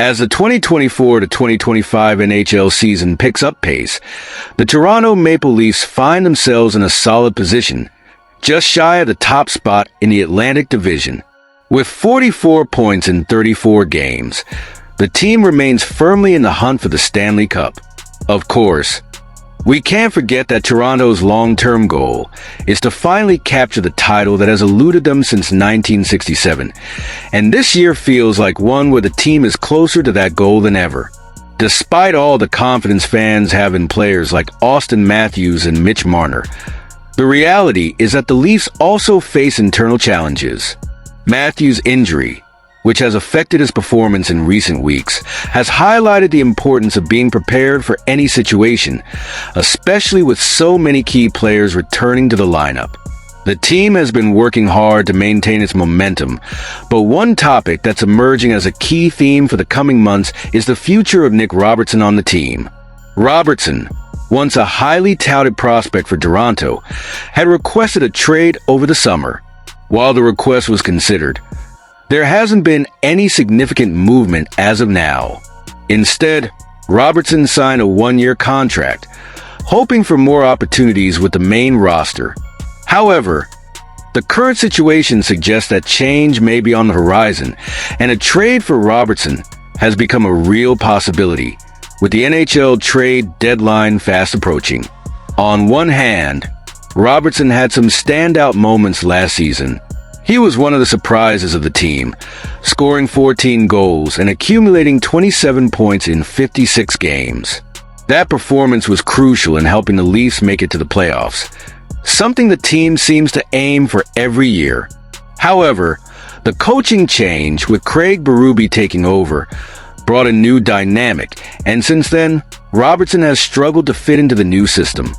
As the 2024 to 2025 NHL season picks up pace, the Toronto Maple Leafs find themselves in a solid position, just shy of the top spot in the Atlantic Division. With 44 points in 34 games, the team remains firmly in the hunt for the Stanley Cup. Of course, we can't forget that Toronto's long-term goal is to finally capture the title that has eluded them since 1967, and this year feels like one where the team is closer to that goal than ever. Despite all the confidence fans have in players like Auston Matthews and Mitch Marner, the reality is that the Leafs also face internal challenges. Matthews' injury, which has affected his performance in recent weeks, has highlighted the importance of being prepared for any situation, especially with so many key players returning to the lineup. The team has been working hard to maintain its momentum, but one topic that's emerging as a key theme for the coming months is the future of Nick Robertson on the team. Robertson, once a highly touted prospect for Toronto, had requested a trade over the summer. While the request was considered, there hasn't been any significant movement as of now. Instead, Robertson signed a one-year contract, hoping for more opportunities with the main roster. However, the current situation suggests that change may be on the horizon, and a trade for Robertson has become a real possibility, with the NHL trade deadline fast approaching. On one hand, Robertson had some standout moments last season. He was one of the surprises of the team, scoring 14 goals and accumulating 27 points in 56 games. That performance was crucial in helping the Leafs make it to the playoffs, something the team seems to aim for every year. However, the coaching change, with Craig Berube taking over, brought a new dynamic, and since then, Robertson has struggled to fit into the new system.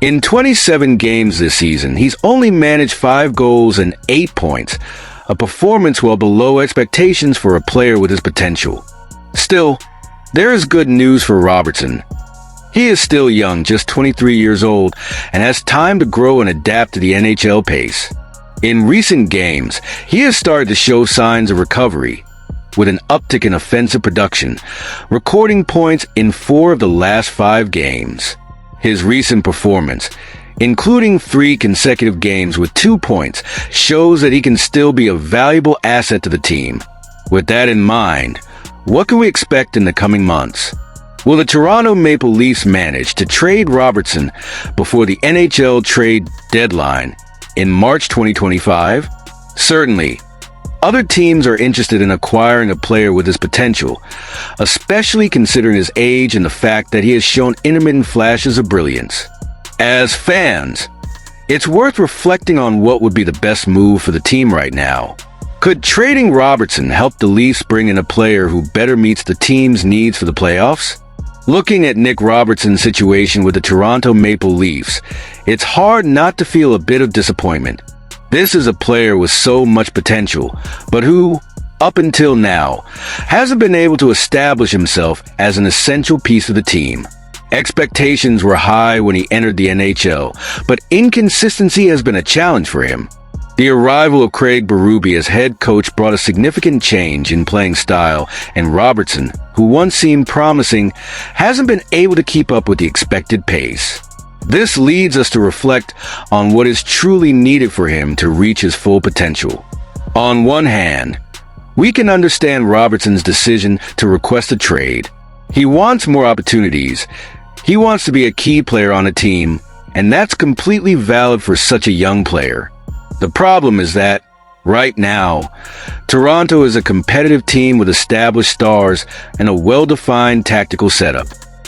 In 27 games this season, he's only managed 5 goals and 8 points, a performance well below expectations for a player with his potential. Still, there is good news for Robertson. He is still young, just 23 years old, and has time to grow and adapt to the NHL pace. In recent games, he has started to show signs of recovery, with an uptick in offensive production, recording points in 4 of the last 5 games. His recent performance, including 3 consecutive games with 2 points, shows that he can still be a valuable asset to the team. With that in mind, what can we expect in the coming months? Will the Toronto Maple Leafs manage to trade Robertson before the NHL trade deadline in March 2025? Certainly, other teams are interested in acquiring a player with his potential, especially considering his age and the fact that he has shown intermittent flashes of brilliance. As fans, it's worth reflecting on what would be the best move for the team right now. Could trading Robertson help the Leafs bring in a player who better meets the team's needs for the playoffs? Looking at Nick Robertson's situation with the Toronto Maple Leafs, it's hard not to feel a bit of disappointment. This is a player with so much potential, but who, up until now, hasn't been able to establish himself as an essential piece of the team. Expectations were high when he entered the NHL, but inconsistency has been a challenge for him. The arrival of Craig Berube as head coach brought a significant change in playing style, and Robertson, who once seemed promising, hasn't been able to keep up with the expected pace. This leads us to reflect on what is truly needed for him to reach his full potential. On one hand, we can understand Robertson's decision to request a trade. He wants more opportunities. He wants to be a key player on a team, and that's completely valid for such a young player. The problem is that, right now, Toronto is a competitive team with established stars and a well-defined tactical setup.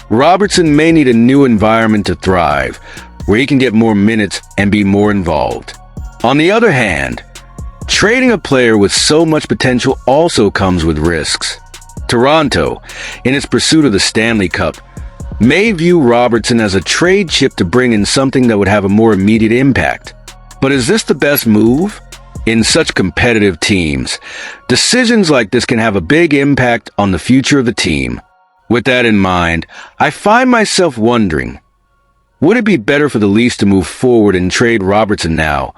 Robertson may need a new environment to thrive, where he can get more minutes and be more involved. On the other hand, trading a player with so much potential also comes with risks. Toronto, in its pursuit of the Stanley Cup, may view Robertson as a trade chip to bring in something that would have a more immediate impact. But is this the best move? In such competitive teams, decisions like this can have a big impact on the future of the team. With that in mind, I find myself wondering, would it be better for the Leafs to move forward and trade Robertson now,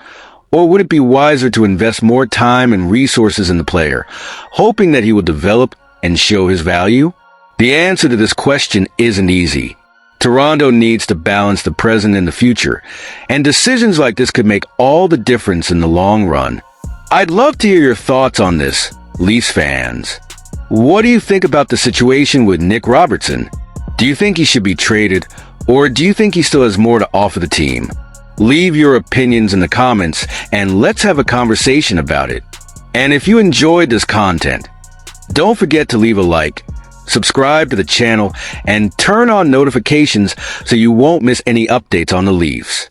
or would it be wiser to invest more time and resources in the player, hoping that he will develop and show his value? The answer to this question isn't easy. Toronto needs to balance the present and the future, and decisions like this could make all the difference in the long run. I'd love to hear your thoughts on this, Leafs fans. What do you think about the situation with Nick Robertson? Do you think he should be traded, or do you think he still has more to offer the team? Leave your opinions in the comments, and let's have a conversation about it. And if you enjoyed this content, don't forget to leave a like, subscribe to the channel, and turn on notifications so you won't miss any updates on the Leafs.